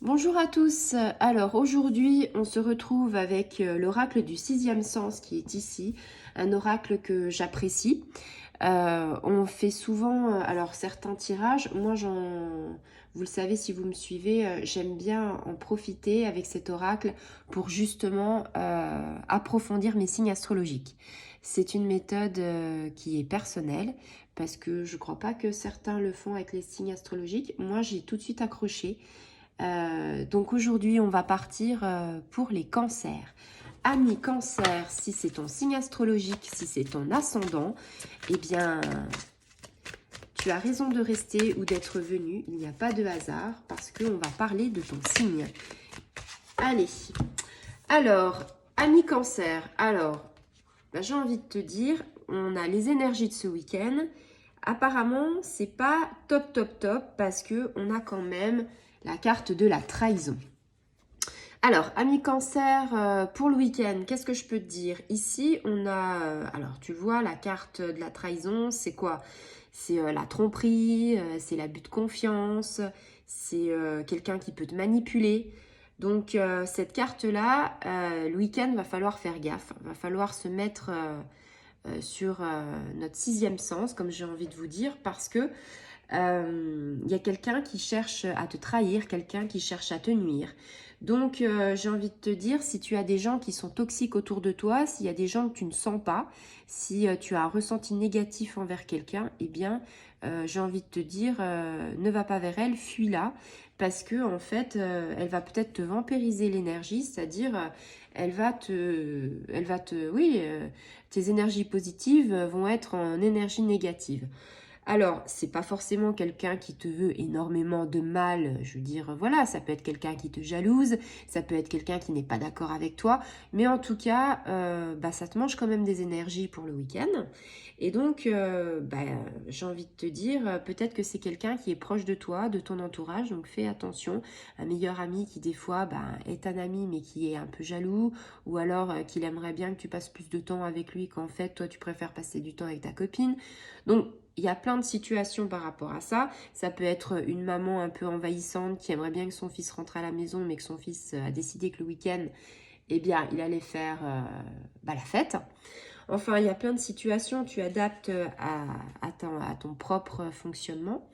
Bonjour à tous. Alors aujourd'hui, on se retrouve avec l'oracle du sixième sens qui est ici, un oracle que j'apprécie. On fait souvent, alors certains tirages, vous le savez si vous me suivez, j'aime bien en profiter avec cet oracle pour justement approfondir mes signes astrologiques. C'est une méthode qui est personnelle parce que je ne crois pas que certains le font avec les signes astrologiques. Moi, j'ai tout de suite accroché. Donc aujourd'hui, on va partir pour les cancers. Ami cancer, si c'est ton signe astrologique, si c'est ton ascendant, eh bien, tu as raison de rester ou d'être venu. Il n'y a pas de hasard parce qu'on va parler de ton signe. Allez, alors, ami cancer, j'ai envie de te dire, on a les énergies de ce week-end. Apparemment, c'est pas top, top, top parce qu'on a quand même la carte de la trahison. Alors, ami cancer, pour le week-end, qu'est-ce que je peux te dire? Ici, on a, alors tu vois, la carte de la trahison, c'est quoi? C'est la tromperie, c'est l'abus de confiance, c'est quelqu'un qui peut te manipuler. Donc, cette carte-là, le week-end, va falloir faire gaffe. Va falloir se mettre sur notre sixième sens, comme j'ai envie de vous dire, parce que y a quelqu'un qui cherche à te trahir, quelqu'un qui cherche à te nuire. Donc, j'ai envie de te dire, si tu as des gens qui sont toxiques autour de toi, s'il y a des gens que tu ne sens pas, si tu as un ressenti négatif envers quelqu'un, eh bien, j'ai envie de te dire, ne va pas vers elle, fuis-la, parce que en fait, elle va peut-être te vampiriser l'énergie, c'est-à-dire, oui, tes énergies positives vont être en énergie négative. Alors, c'est pas forcément quelqu'un qui te veut énormément de mal, je veux dire, voilà, ça peut être quelqu'un qui te jalouse, ça peut être quelqu'un qui n'est pas d'accord avec toi, mais en tout cas, ça te mange quand même des énergies pour le week-end. Et donc, j'ai envie de te dire, peut-être que c'est quelqu'un qui est proche de toi, de ton entourage, donc fais attention. Un meilleur ami qui des fois est un ami mais qui est un peu jaloux, ou alors qu'il aimerait bien que tu passes plus de temps avec lui qu'en fait, toi, tu préfères passer du temps avec ta copine. Donc, il y a plein de situations par rapport à ça. Ça peut être une maman un peu envahissante qui aimerait bien que son fils rentre à la maison, mais que son fils a décidé que le week-end, eh bien, il allait faire la fête. Enfin, il y a plein de situations. Tu adaptes à ton propre fonctionnement.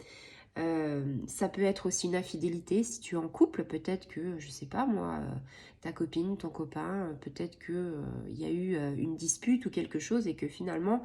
Ça peut être aussi une infidélité si tu es en couple, peut-être que, je sais pas moi, ta copine, ton copain, peut-être que il y a eu une dispute ou quelque chose et que finalement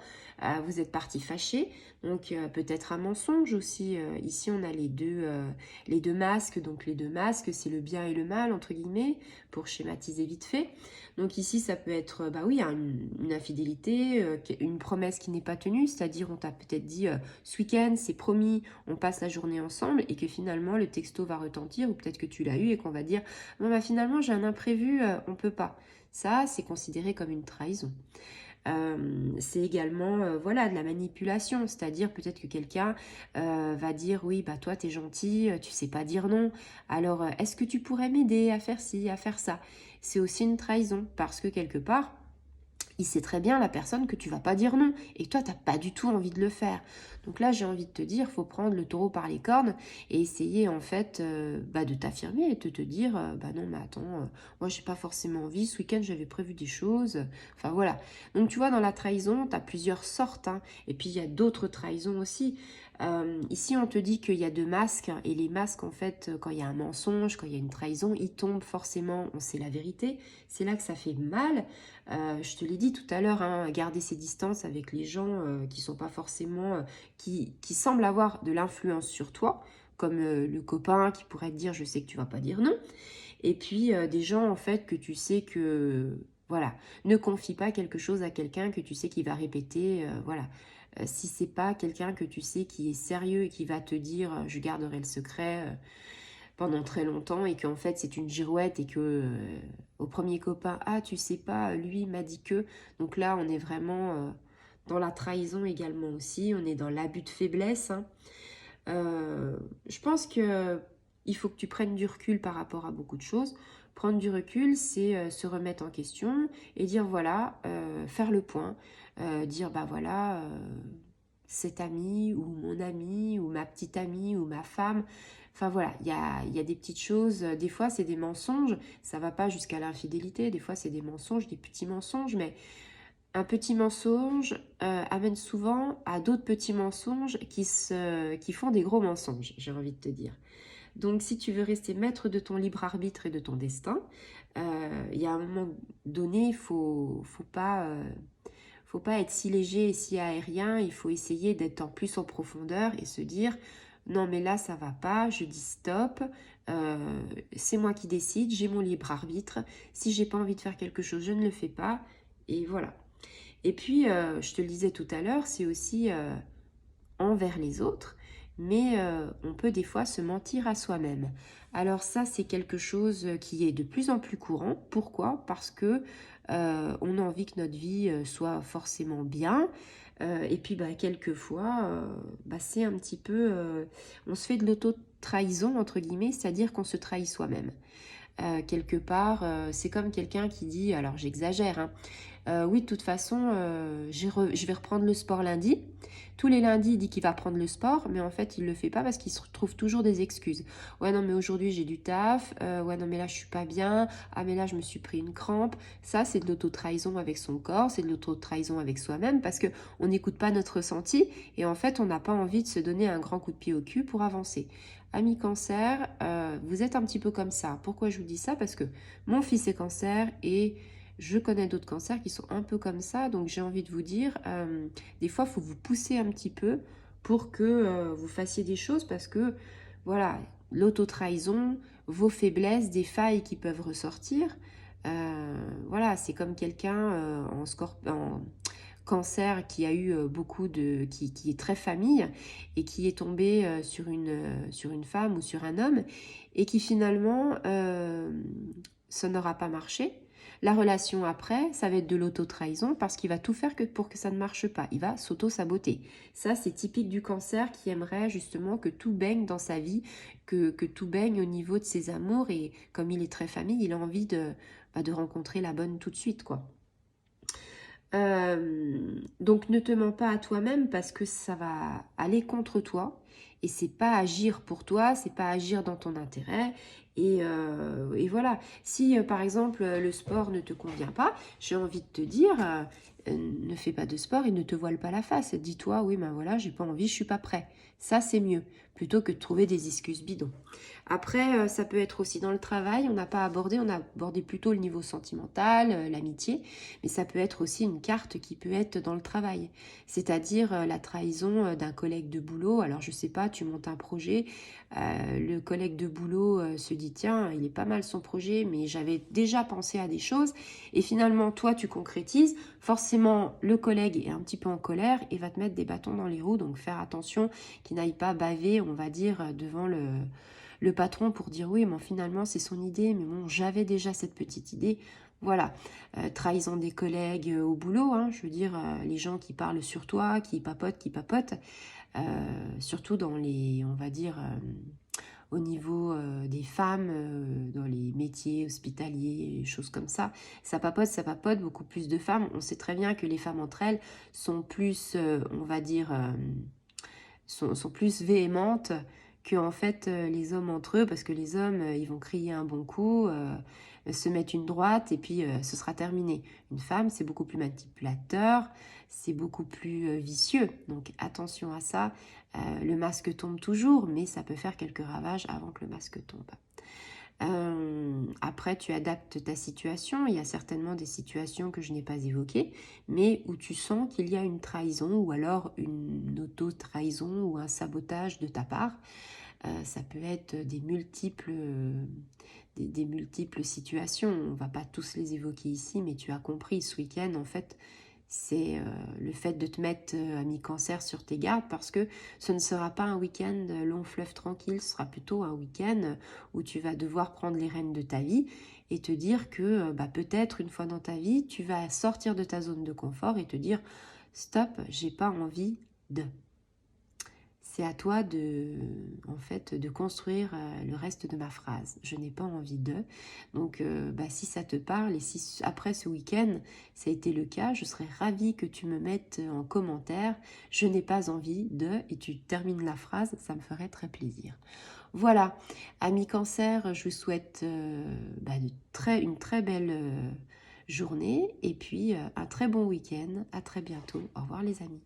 vous êtes partis fâchés. Donc peut-être un mensonge aussi. Ici on a les deux masques, donc les deux masques c'est le bien et le mal entre guillemets pour schématiser vite fait. Donc ici ça peut être une infidélité, une promesse qui n'est pas tenue, c'est-à-dire on t'a peut-être dit ce week-end c'est promis, on passe la journée ensemble et que finalement le texto va retentir ou peut-être que tu l'as eu et qu'on va dire bon finalement j'ai un imprévu, on peut pas. Ça c'est considéré comme une trahison. C'est également voilà de la manipulation, c'est-à-dire peut-être que quelqu'un va dire oui toi t'es gentil, tu sais pas dire non, alors est-ce que tu pourrais m'aider à faire ci, à faire ça? C'est aussi une trahison parce que quelque part il sait très bien la personne que tu vas pas dire non et toi t'as pas du tout envie de le faire. Donc là j'ai envie de te dire faut prendre le taureau par les cornes et essayer en fait de t'affirmer et de te dire non mais attends moi j'ai pas forcément envie, ce week-end j'avais prévu des choses, enfin voilà. Donc tu vois dans la trahison t'as plusieurs sortes hein. Et puis il y a d'autres trahisons aussi. Ici on te dit qu'il y a deux masques et les masques en fait quand il y a un mensonge, quand il y a une trahison ils tombent forcément, on sait la vérité, c'est là que ça fait mal. Je te l'ai dit tout à l'heure, hein, garder ses distances avec les gens qui sont pas forcément, qui semblent avoir de l'influence sur toi, comme le copain qui pourrait te dire je sais que tu vas pas dire non, et puis des gens en fait que tu sais que voilà, ne confie pas quelque chose à quelqu'un que tu sais qu'il va répéter, voilà. Si c'est pas quelqu'un que tu sais qui est sérieux et qui va te dire je garderai le secret pendant très longtemps et qu'en fait c'est une girouette et que au premier copain, ah tu sais pas, lui m'a dit que. Donc là on est vraiment dans la trahison également aussi, on est dans l'abus de faiblesse. Hein. Je pense que il faut que tu prennes du recul par rapport à beaucoup de choses. Prendre du recul, c'est se remettre en question et dire voilà, faire le point, dire cet ami ou mon ami ou ma petite amie ou ma femme, Enfin voilà, il y a des petites choses, des fois c'est des mensonges, ça va pas jusqu'à l'infidélité, des fois c'est des mensonges, des petits mensonges, mais un petit mensonge amène souvent à d'autres petits mensonges qui font des gros mensonges, j'ai envie de te dire. Donc si tu veux rester maître de ton libre arbitre et de ton destin, il y a un moment donné, faut pas être si léger et si aérien, il faut essayer d'être en plus en profondeur et se dire non mais là ça va pas, je dis stop, c'est moi qui décide, j'ai mon libre arbitre, si j'ai pas envie de faire quelque chose, je ne le fais pas, et voilà. Et puis, je te le disais tout à l'heure, c'est aussi envers les autres, mais on peut des fois se mentir à soi-même. Alors ça, c'est quelque chose qui est de plus en plus courant. Pourquoi? Parce que on a envie que notre vie soit forcément bien. Et puis, bah, quelquefois, c'est un petit peu... on se fait de l'auto-trahison, entre guillemets, c'est-à-dire qu'on se trahit soi-même. Quelque part, c'est comme quelqu'un qui dit, alors j'exagère, hein, oui, de toute façon, je vais reprendre le sport lundi. Tous les lundis, il dit qu'il va prendre le sport, mais en fait, il ne le fait pas parce qu'il se trouve toujours des excuses. Ouais, non, mais aujourd'hui, j'ai du taf. Ouais, non, mais là, je suis pas bien. Ah, mais là, je me suis pris une crampe. Ça, c'est de l'auto-trahison avec son corps, c'est de l'auto-trahison avec soi-même parce qu'on n'écoute pas notre ressenti et en fait, on n'a pas envie de se donner un grand coup de pied au cul pour avancer. Ami cancer, vous êtes un petit peu comme ça. Pourquoi je vous dis ça? Parce que mon fils est cancer et je connais d'autres cancers qui sont un peu comme ça, donc j'ai envie de vous dire, des fois, il faut vous pousser un petit peu pour que vous fassiez des choses parce que, voilà, l'auto-trahison, vos faiblesses, des failles qui peuvent ressortir, voilà, c'est comme quelqu'un en cancer qui a eu qui est très famille et qui est tombé sur une femme ou sur un homme et qui finalement, ça n'aura pas marché. La relation après, ça va être de l'auto-trahison parce qu'il va tout faire pour que ça ne marche pas. Il va s'auto-saboter. Ça, c'est typique du cancer qui aimerait justement que tout baigne dans sa vie, que tout baigne au niveau de ses amours. Et comme il est très famille, il a envie de rencontrer la bonne tout de suite, quoi. Donc ne te mens pas à toi-même parce que ça va aller contre toi et c'est pas agir pour toi, c'est pas agir dans ton intérêt et voilà. Si par exemple le sport ne te convient pas, j'ai envie de te dire ne fais pas de sport et ne te voile pas la face. Dis-toi oui ben voilà j'ai pas envie, je suis pas prêt. Ça c'est mieux plutôt que de trouver des excuses bidons. Après, ça peut être aussi dans le travail, on n'a pas abordé, on a abordé plutôt le niveau sentimental, l'amitié, mais ça peut être aussi une carte qui peut être dans le travail, c'est-à-dire la trahison d'un collègue de boulot. Alors je sais pas, tu montes un projet, le collègue de boulot se dit tiens, il est pas mal son projet, mais j'avais déjà pensé à des choses, et finalement toi tu concrétises, forcément le collègue est un petit peu en colère et va te mettre des bâtons dans les roues, donc faire attention qu'il n'aille pas baver, on va dire, devant le patron pour dire oui, mais finalement c'est son idée, mais bon, j'avais déjà cette petite idée. Voilà, trahison des collègues au boulot, hein, je veux dire, les gens qui parlent sur toi, qui papotent, surtout dans les, on va dire, au niveau des femmes, dans les métiers hospitaliers, choses comme ça papote, beaucoup plus de femmes. On sait très bien que les femmes entre elles sont plus, on va dire, sont plus véhémentes que en fait les hommes entre eux, parce que les hommes ils vont crier un bon coup, se mettre une droite et puis ce sera terminé. Une femme c'est beaucoup plus manipulateur, c'est beaucoup plus vicieux, donc attention à ça. Le masque tombe toujours, mais ça peut faire quelques ravages avant que le masque tombe. Après, tu adaptes ta situation. Il y a certainement des situations que je n'ai pas évoquées, mais où tu sens qu'il y a une trahison ou alors une auto-trahison ou un sabotage de ta part. Ça peut être des multiples situations. On ne va pas tous les évoquer ici, mais tu as compris, ce week-end, en fait, c'est le fait de te mettre à mi-cancer sur tes gardes parce que ce ne sera pas un week-end long fleuve tranquille, ce sera plutôt un week-end où tu vas devoir prendre les rênes de ta vie et te dire que peut-être une fois dans ta vie, tu vas sortir de ta zone de confort et te dire stop, j'ai pas envie de. C'est à toi en fait, de construire le reste de ma phrase. Je n'ai pas envie de. Donc, si ça te parle et si après ce week-end, ça a été le cas, je serais ravie que tu me mettes en commentaire. Je n'ai pas envie de, et tu termines la phrase, ça me ferait très plaisir. Voilà, amis Cancer, je vous souhaite une très belle journée et puis un très bon week-end. À très bientôt. Au revoir les amis.